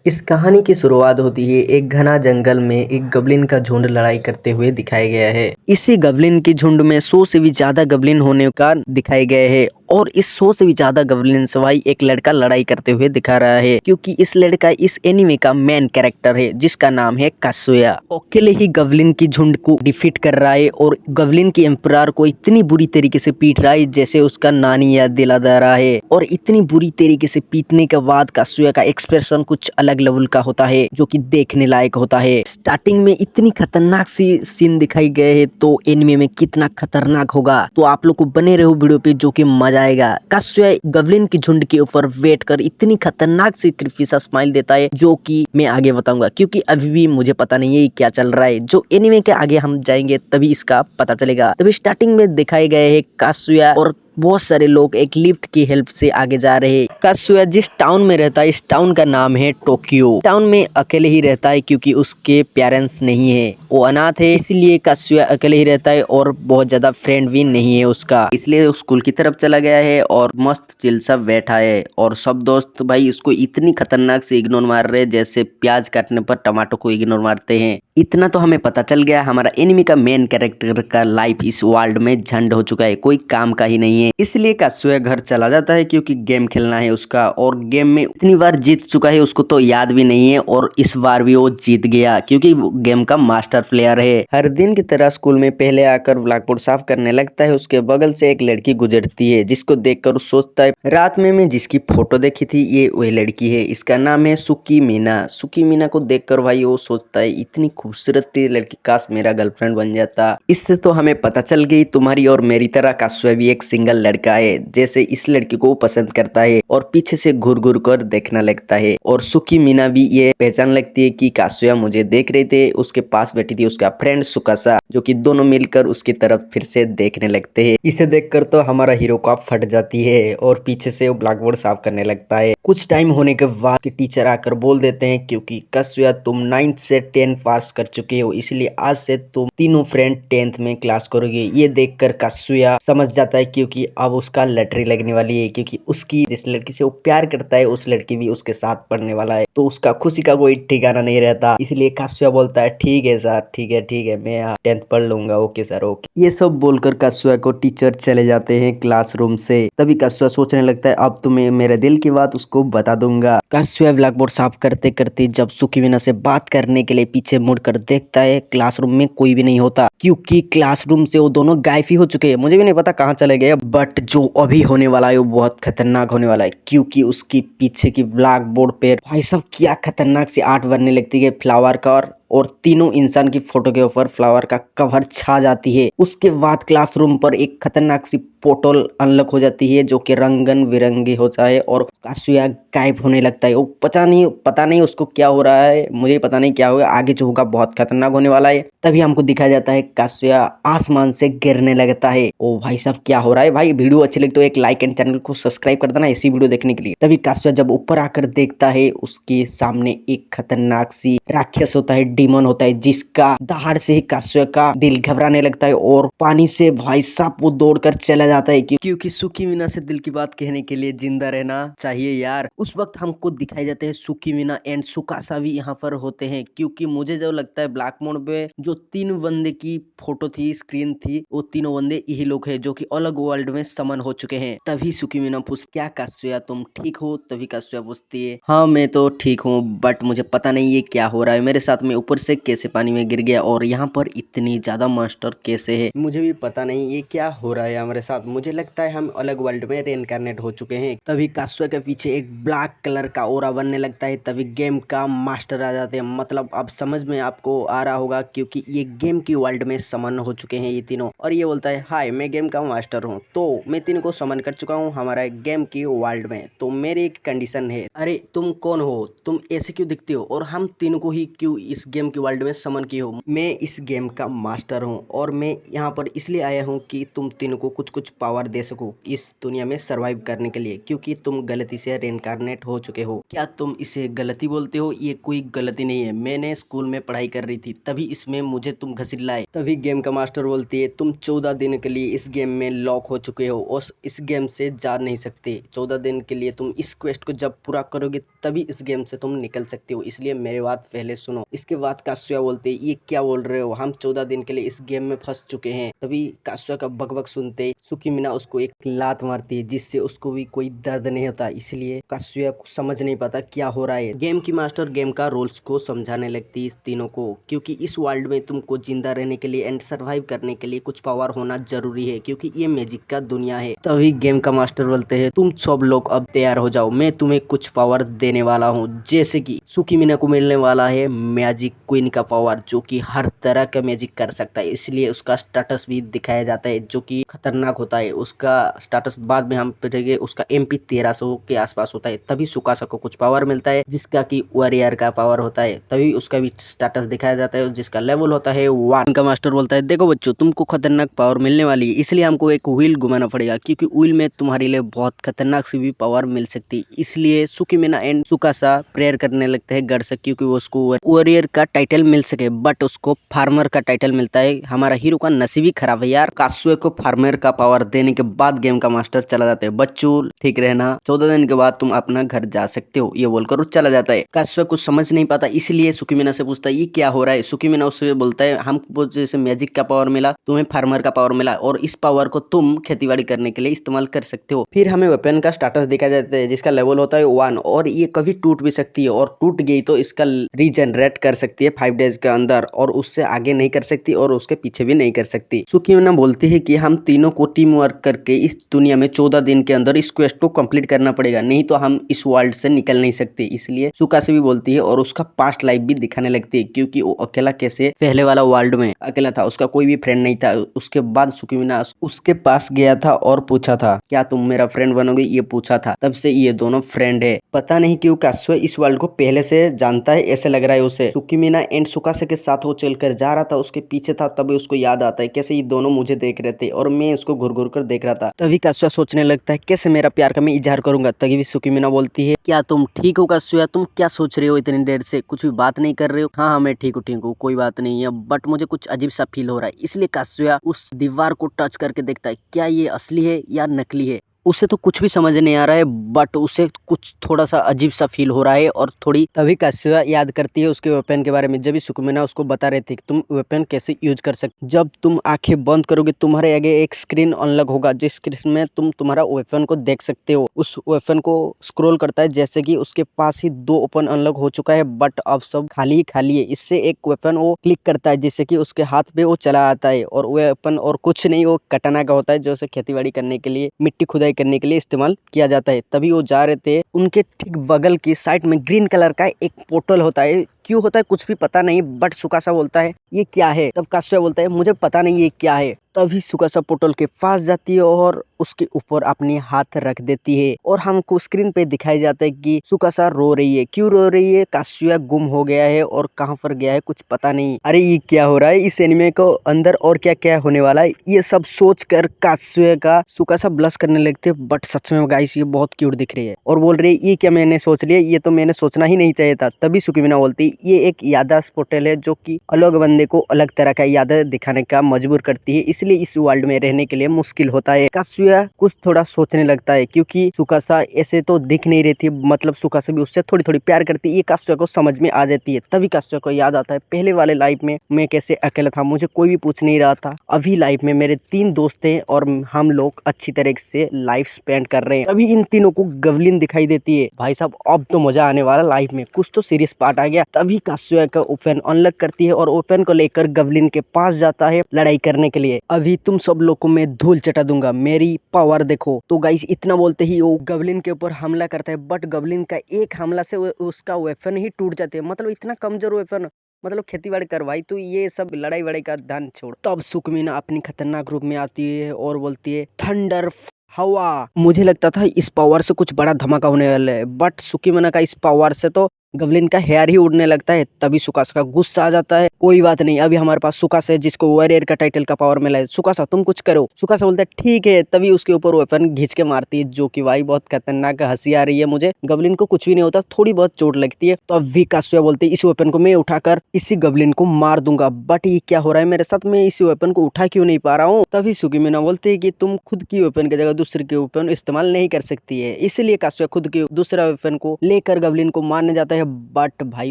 इस कहानी की शुरुआत होती है एक घना जंगल में एक गबलिन का झुंड लड़ाई करते हुए दिखाया गया है। इसी गबलिन के झुंड में 100 से भी ज्यादा गबलिन होने का दिखाए गए है और इस 100 से भी ज्यादा गबलिन से भाई एक लड़का लड़ाई करते हुए दिखा रहा है, क्योंकि इस लड़का इस एनिमे का मेन कैरेक्टर है जिसका नाम है कात्सुया। अकेले ही गबलिन की झुंड को डिफीट कर रहा है और गबलिन के एम्परर को इतनी बुरी तरीके से पीट रहा है जैसे उसका नानी याद दिला दे रहा है। और इतनी बुरी तरीके से पीटने के बाद कात्सुया का एक्सप्रेशन कुछ अलग लेवल का होता है जो कि देखने लायक होता है। स्टार्टिंग में इतनी खतरनाक सी सीन दिखाई गए है तो एनिमे में कितना खतरनाक होगा, तो आप लोग को बने रहो वीडियो पे जो कि मजा आएगा। कात्सुया गबलिन की झुंड के ऊपर वेट कर इतनी खतरनाक सी क्रिपी सा स्माइल देता है जो कि मैं आगे बताऊंगा, क्योंकि अभी भी मुझे पता नहीं है क्या चल रहा है। जो एनिमे के आगे हम जाएंगे तभी इसका पता चलेगा। तभी स्टार्टिंग में दिखाए गए है कात्सुया और बहुत सारे लोग एक लिफ्ट की हेल्प से आगे जा रहे हैं। कात्सुया जिस टाउन में रहता है इस टाउन का नाम है टोक्यो। टाउन में अकेले ही रहता है क्योंकि उसके पेरेंट्स नहीं है, वो अनाथ है, इसलिए कात्सुया अकेले ही रहता है और बहुत ज्यादा फ्रेंड भी नहीं है उसका, इसलिए स्कूल की तरफ चला गया है और मस्त चिल सा बैठा है। और सब दोस्त भाई उसको इतनी खतरनाक से इग्नोर मार रहे हैं जैसे प्याज काटने पर टमाटो को इग्नोर मारते हैं। इतना तो हमें पता चल गया हमारा एनिमे का मेन कैरेक्टर का लाइफ इस वर्ल्ड में झंड हो चुका है, कोई काम का ही नहीं है। इसलिए कात्सुया घर चला जाता है क्योंकि गेम खेलना है उसका, और गेम में इतनी बार जीत चुका है उसको तो याद भी नहीं है, और इस बार भी वो जीत गया क्योंकि वो गेम का मास्टर प्लेयर है। हर दिन की तरह स्कूल में पहले आकर ब्लैक बोर्ड साफ करने लगता है। उसके बगल से एक लड़की गुजरती है जिसको देखकर वो सोचता है रात में मैं जिसकी फोटो देखी थी ये वही लड़की है, इसका नाम है सुकी मीना। सुकी मीना को देखकर भाई वो सोचता है इतनी खूबसूरत थी लड़की, काश मेरा गर्लफ्रेंड बन जाता। इससे तो हमें पता चल गई तुम्हारी और मेरी तरह कात्सुया भी एक सिंगल लड़का है, जैसे इस लड़की को पसंद करता है और पीछे से घूर घूर कर देखने लगता है। और सुकी मीना भी ये पहचान लगती है कि कात्सुया मुझे देख रहे थे। उसके पास बैठी थी उसका फ्रेंड सुकासा, जो कि दोनों मिलकर उसकी तरफ फिर से देखने लगते हैं। इसे देखकर तो हमारा हीरो का फट जाती है और पीछे से वो ब्लैक बोर्ड साफ करने लगता है। कुछ टाइम होने के बाद टीचर आकर बोल देते हैं क्योंकि कात्सुया तुम 9th से 10 पास कर चुके हो, इसलिए आज से तुम तीनों फ्रेंड 10th में क्लास करोगे। ये देखकर कात्सुया समझ जाता है क्योंकि अब उसका लॉटरी लगने वाली है, क्योंकि उसकी जिस लड़की से वो प्यार करता है उस लड़की भी उसके साथ पढ़ने वाला है, तो उसका खुशी का कोई ठिकाना नहीं रहता। इसलिए कात्सुया बोलता है ठीक है सर, ठीक है मैं 10th पढ़ लूंगा, ओके सर ओके। ये सब बोलकर कात्सुया को टीचर चले जाते हैं क्लासरूम से। तभी कात्सुया सोचने लगता है अब तुम्हें मेरे दिल की बात उसको बता दूंगा। कात्सुया ब्लैक बोर्ड साफ करते करते जब सुकीमीना से बात करने के लिए पीछे मुड़कर देखता है क्लासरूम में कोई भी नहीं होता, क्योंकि क्लासरूम से वो दोनों गायब ही हो चुके हैं। मुझे भी नहीं पता कहाँ चले गए, बट जो अभी होने वाला है वो बहुत खतरनाक होने वाला है, क्योंकि उसकी पीछे की ब्लैक बोर्ड पे भाई साहब क्या खतरनाक सी आर्ट बनने लगती है फ्लावर का, और तीनों इंसान की फोटो के ऊपर फ्लावर का कवर छा जाती है। उसके बाद क्लासरूम पर एक खतरनाक सी पोर्टल अनलॉक हो जाती है जो कि रंगन बिरंगी होता है और कात्सुया गायब होने लगता है। वो पता नहीं उसको क्या हो रहा है, मुझे पता नहीं क्या होगा, आगे जो होगा बहुत खतरनाक होने वाला है। तभी हमको दिखाया जाता है कात्सुया आसमान से गिरने लगता है। ओ भाई साहब क्या हो रहा है भाई, वीडियो अच्छी लगी तो एक लाइक एंड चैनल को सब्सक्राइब कर देना इसी वीडियो देखने के लिए। तभी कात्सुया जब ऊपर आकर देखता है उसके सामने एक खतरनाक सी राक्षस होता है, डीमन होता है, जिसका दहाड़ से ही कात्सुया का दिल घबराने लगता है और पानी से भाई साहब वो दौड़कर चला जाता है, क्योंकि सुकीमीना से दिल की बात कहने के लिए जिंदा रहना चाहिए यार। उस वक्त हमको दिखाई जाते हैं सुकीमीना एंड सुकासा भी यहाँ पर होते हैं, क्योंकि मुझे जो लगता है ब्लैक मोड पे जो 3 बंदे की फोटो थी, स्क्रीन थी, वो तीनों बंदे यही लोग हैं जो कि अलग वर्ल्ड में समन हो चुके हैं। तभी सुकीमीना पूछती क्या कात्सुया तुम ठीक हो? तभी कात्सुया पूछती है हाँ मैं तो ठीक हूँ, बट मुझे पता नहीं ये क्या हो रहा है मेरे साथ में, ऊपर से कैसे पानी में गिर गया और यहाँ पर इतनी ज्यादा मास्टर कैसे है, मुझे भी पता नहीं ये क्या हो रहा है हमारे साथ, मुझे लगता है हम अलग वर्ल्ड में रेनकार्नेट हो चुके हैं। तभी कात्सुया के पीछे एक ब्लैक कलर का ओरा बनने लगता है। तभी गेम का मास्टर आ जाते हैं, मतलब अब समझ में आपको आ रहा होगा क्योंकि ये गेम की वर्ल्ड में समन हो चुके हैं ये तीनों। और ये बोलता है हाय मैं गेम का मास्टर हूँ, तो मैं तीनों को समन कर चुका हूँ हमारा गेम की वर्ल्ड में, तो मेरी एक कंडीशन है। अरे तुम कौन हो, तुम ऐसे क्यों दिखते हो और हम तीनों को ही क्यों इस गेम के वर्ल्ड में समन की हो। मैं इस गेम का मास्टर हूँ और मैं यहाँ पर इसलिए आया हूँ कि तुम तीनों को कुछ कुछ पावर दे सकूँ इस दुनिया में सरवाइव करने के लिए, क्योंकि तुम गलती से रेनकार्नेट हो चुके हो। क्या तुम इसे गलती बोलते हो? ये कोई गलती नहीं है, मैंने स्कूल में पढ़ाई कर रही थी तभी इसमें मुझे तुम घसीट लाए। तभी गेम का मास्टर बोलती है तुम 14 दिन के लिए इस गेम में लॉक हो चुके हो और इस गेम से जा नहीं सकते। 14 दिन के लिए तुम इस क्वेस्ट को जब पूरा करोगे तभी इस गेम से तुम निकल सकते हो, इसलिए मेरी बात पहले सुनो। इसके बाद कास्या बोलते ये क्या बोल रहे हो, हम 14 दिन के लिए इस गेम में फंस चुके हैं। तभी कास्या का बकबक सुनते सुकीमीना उसको एक लात मारती है जिससे उसको भी कोई दर्द नहीं होता, इसलिए कास्या को समझ नहीं पाता क्या हो रहा है। गेम की मास्टर गेम का रूल्स को समझाने लगती है इस तीनों को, क्योंकि इस वर्ल्ड में तुमको जिंदा रहने के लिए एंड सरवाइव करने के लिए कुछ पावर होना जरूरी है, क्योंकि ये मैजिक का दुनिया है। तभी गेम का मास्टर बोलते हैं तुम सब लोग अब तैयार हो जाओ, मैं तुम्हें कुछ पावर देने वाला हूँ, जैसे कि सुकीमीना को मिलने वाला है मैजिक क्वीन का पावर, जो कि हर तरह का मैजिक कर सकता है, इसलिए उसका स्टेटस भी दिखाया जाता है जो कि खतरनाक होता है। उसका स्टेटस बाद में हम पढ़ेंगे, उसका MP 1300 के आसपास होता है। तभी सुकासा को कुछ पावर मिलता है जिसका कि वॉरियर का पावर होता है, तभी उसका भी स्टेटस दिखाया जाता है जिसका लेवल होता है 1। का मास्टर बोलता है देखो बच्चों, तुमको खतरनाक पावर मिलने वाली है, इसलिए हमको एक व्हील घुमाना पड़ेगा, क्योंकि व्हील में तुम्हारे लिए बहुत खतरनाक सी भी पावर मिल सकती है। इसलिए सुकीमीना एंड सुकासा प्रेयर करने लगते हैं गढ़ से, क्योंकि उसको वॉरियर का टाइटल मिल सके, बट उसको फार्मर का टाइटल मिलता है। हमारा हीरो का नसीब ही खराब है यार। कासुए को फार्मर का पावर देने के बाद गेम का मास्टर चला जाता है, बच्चों ठीक रहना, 14 दिन के बाद तुम अपना घर जा सकते हो, ये बोलकर वो चला जाता है। कासुए कुछ समझ नहीं पाता, इसलिए सुकीमीना से पूछता है ये क्या हो रहा है। सुकीमीना उससे बोलता है हमको जैसे मैजिक का पावर मिला, तुम्हें फार्मर का पावर मिला और इस पावर को तुम खेतीबाड़ी करने के लिए इस्तेमाल कर सकते हो। फिर हमें वेपन का स्टेटस दिखा जाता है जिसका लेवल होता है 1 और ये कभी टूट भी सकती है, और टूट गई तो इसका रीजनरेट कर सकती है 5 डेज के अंदर, और उससे आगे नहीं कर सकती और उसके पीछे भी नहीं कर सकती। सुकीमीना बोलती है कि हम तीनों को टीम वर्क करके इस दुनिया में 14 दिन के अंदर इस क्वेस्ट को कंप्लीट करना पड़ेगा, नहीं तो हम इस वर्ल्ड से निकल नहीं सकते। इसलिए सुकासे भी बोलती है और उसका पास्ट लाइफ भी दिखाने लगती है, क्योंकि वो अकेला कैसे पहले वाला वर्ल्ड में अकेला था, उसका कोई भी फ्रेंड नहीं था। उसके बाद सुकीमीना उसके पास गया था और पूछा था क्या तुम मेरा फ्रेंड बनोगे, ये पूछा था। तब से ये दोनों फ्रेंड है। पता नहीं क्यों कासुए इस वर्ल्ड को पहले से जानता है, ऐसे लग रहा है उसे। सुकीमीना एंड सुकासे के साथ वो चलकर जा रहा था, उसके पीछे था, तभी उसको याद आता है कैसे ये दोनों मुझे देख रहे थे और मैं उसको घूर घूर कर देख रहा था। तभी कासुआ सोचने लगता है कैसे मेरा प्यार का मैं इजहार करूंगा। तभी सुकीमीना बोलती है क्या तुम ठीक हो कासुआ, तुम क्या सोच रहे हो, इतनी देर से कुछ भी बात नहीं कर रहे हो। हाँ मैं ठीक हूँ कोई बात नहीं है, बट मुझे कुछ अजीब सा फील हो रहा है। इसलिए कासुआ उस दीवार को टच करके देखता है क्या ये असली है या नकली है। उसे तो कुछ भी समझ नहीं आ रहा है, बट उसे कुछ थोड़ा सा अजीब सा फील हो रहा है और थोड़ी। तभी कास्या याद करती है उसके वेपन के बारे में, जब सुकीमीना उसको बता रहे थे कि तुम वेपन कैसे यूज कर सकते। जब तुम आंखें बंद करोगे तुम्हारे आगे एक स्क्रीन अनलॉक होगा, जिस स्क्रीन में तुम तुम्हारा वेपन को देख सकते हो। उस वेपन को स्क्रॉल करता है जैसे कि उसके पास ही 2 ओपन अनलॉक हो चुका है, बट अब सब खाली ही खाली है। इससे एक वेपन वो क्लिक करता है जिससे कि उसके हाथ पे वो चला आता है, और वेपन और कुछ नहीं, वो कटाना का होता है जो उसे खेती करने के लिए, मिट्टी खुदाई करने के लिए इस्तेमाल किया जाता है। तभी वो जा रहे थे, उनके ठीक बगल की साइड में ग्रीन कलर का एक पोर्टल होता है। क्यों होता है कुछ भी पता नहीं, बट सुकासा बोलता है ये क्या है। तब कास्या बोलता है मुझे पता नहीं ये क्या है। तभी सुकासा पोर्टल के पास जाती है और उसके ऊपर अपनी हाथ रख देती है, और हमको स्क्रीन पे दिखाई जाता है कि सुकासा रो रही है। क्यों रो रही है? कास्या गुम हो गया है और कहाँ पर गया है कुछ पता नहीं। अरे ये क्या हो रहा है इस एनिमे को अंदर, और क्या क्या होने वाला है, ये सब सोच कर कास्या का सुकासा ब्लश करने लगते। बट सच में गाइस ये बहुत क्यूट दिख रही है, और बोल रही है ये क्या मैंने सोच लिया, ये तो मैंने सोचना ही नहीं चाहिए था। तभी सुकीमीना बोलती ये एक याददाश्त पोर्टल है जो कि अलग बंदे को अलग तरह का यादें दिखाने का मजबूर करती है, इसलिए इस वर्ल्ड में रहने के लिए मुश्किल होता है। कास्या कुछ थोड़ा सोचने लगता है, क्योंकि सुकासा ऐसे तो दिख नहीं रही थी, मतलब सुकासा भी उससे थोड़ी थोड़ी प्यार करती है, ये कास्या को समझ में आ जाती है। तभी कास्या को याद आता है पहले वाले लाइफ में मैं कैसे अकेला था, मुझे कोई भी पूछ नहीं रहा था। अभी लाइफ में मेरे 3 दोस्त हैं और हम लोग अच्छी तरह से लाइफ स्पेंड कर रहे हैं। तभी इन तीनों को गवलिन दिखाई देती है। भाई साहब अब तो मजा आने वाला, लाइफ में कुछ तो सीरियस पार्ट आ गया। तभी कास्या का ओपन अनलॉक करती है और ओपन को लेकर गवलिन के पास जाता है लड़ाई करने के लिए। अभी तुम सब लोग को मैं धूल चटा दूंगा, मेरी पावर देखो। तो गाइस इतना बोलते ही वो गवलिन के ऊपर हमला करता है, बट गवलिन का एक हमला से उसका वेपन ही टूट जाते हैं। मतलब इतना कमजोर वेपन, मतलब खेती कर भाई, तो ये सब लड़ाई वड़ाई का ध्यान छोड़। तब सुकीमीना अपनी खतरनाक रूप में आती है और बोलती है थंडर हवा। मुझे लगता था इस पावर से कुछ बड़ा धमाका होने वाला है, बट सुकीमीना का इस पावर से तो गबलिन का हेयर ही उड़ने लगता है। तभी सुकासा का गुस्सा आ जाता है। कोई बात नहीं, अभी हमारे पास सुकासा है जिसको वॉरियर का टाइटल का पावर मिला है। सुकासा तुम कुछ करो। सुकासा बोलता है ठीक है। तभी उसके ऊपर वेपन घिंच के मारती है, जो कि भाई बहुत खतरनाक हंसी आ रही है मुझे। गबलिन को कुछ भी नहीं होता, थोड़ी बहुत चोट लगती है। तो अभी कासुया बोलते है इस वेपन को मैं उठाकर इसी गबलिन को मार दूंगा। बट ये क्या हो रहा है मेरे साथ, मैं इसी वेपन को उठा क्यों नहीं पा रहा हूँ। तभी सुकीमीना बोलते है कि तुम खुद की वेपन की जगह दूसरे के वेपन इस्तेमाल नहीं कर सकती है। इसलिए कासुया खुद के दूसरा वेपन को लेकर गबलिन को मारने जाता है। बट भाई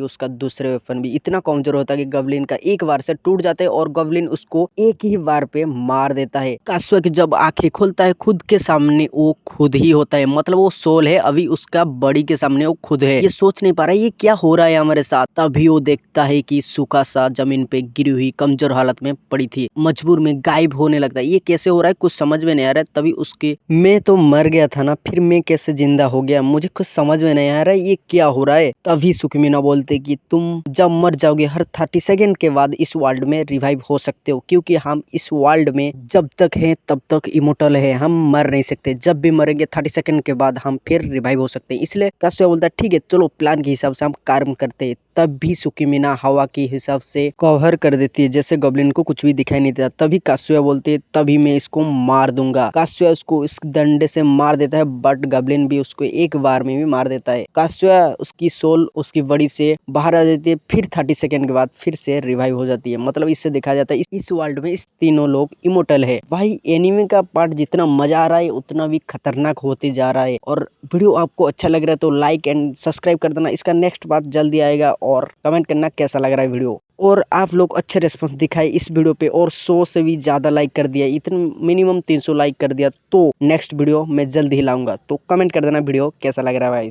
उसका दूसरे वेपन भी इतना कमजोर होता है कि गबलिन का एक बार से टूट जाता है और गबलिन उसको एक ही बार पे मार देता है। कासुया की जब आंखें खोलता है, खुद के सामने वो खुद ही होता है। मतलब वो सोल है, अभी उसका बॉडी के सामने वो खुद है। ये सोच नहीं पा रहा है ये क्या हो रहा है हमारे साथ। तभी वो देखता है कि सुकासा जमीन पे गिरी हुई कमजोर हालत में पड़ी थी। मजबूर में गायब होने लगता है। ये कैसे हो रहा है कुछ समझ में नहीं आ रहा है। तभी उसके मैं तो मर गया था ना, फिर मैं कैसे जिंदा हो गया, मुझे कुछ समझ में नहीं आ रहा है ये क्या हो रहा है। तभी सुकीमीना बोलते कि तुम जब मर जाओगे हर 30 सेकंड के बाद इस वर्ल्ड में रिवाइव हो सकते हो, क्योंकि हम इस वर्ल्ड में जब तक हैं तब तक इमोर्टल है, हम मर नहीं सकते। जब भी मरेंगे 30 सेकंड के बाद हम फिर रिवाइव हो सकते हैं। इसलिए कासुया बोलता है ठीक है चलो प्लान के हिसाब से हम कार्य करते हैं। तब भी सुकीमीना हवा के हिसाब से कवर कर देती है, जैसे गॉब्लिन को कुछ भी दिखाई नहीं देता। तभी कासुया बोलते है तभी मैं इसको मार दूंगा। कासुया उसको इस डंडे से मार देता है, बट गॉब्लिन भी उसको एक बार में भी मार देता है। कासुया उसकी सोल उसकी बॉडी से बाहर आ जाती है, फिर 30 सेकंड के बाद फिर से रिवाइव हो जाती है। मतलब इससे देखा जाता है इस वर्ल्ड में इस तीनों लोग इमोर्टल है। भाई एनिमे का पार्ट जितना मजा आ रहा है उतना भी खतरनाक होते जा रहा है। और वीडियो आपको अच्छा लग रहा है तो लाइक एंड सब्सक्राइब कर देना। इसका नेक्स्ट पार्ट जल्दी आएगा और कमेंट करना कैसा लग रहा है वीडियो। और आप लोग अच्छे रिस्पॉन्स दिखाए इस वीडियो पे और 100 से भी ज्यादा लाइक कर दिया, इतना मिनिमम 300 लाइक कर दिया तो नेक्स्ट वीडियो मैं जल्द ही लाऊंगा। तो कमेंट कर देना वीडियो कैसा लग रहा है भाई।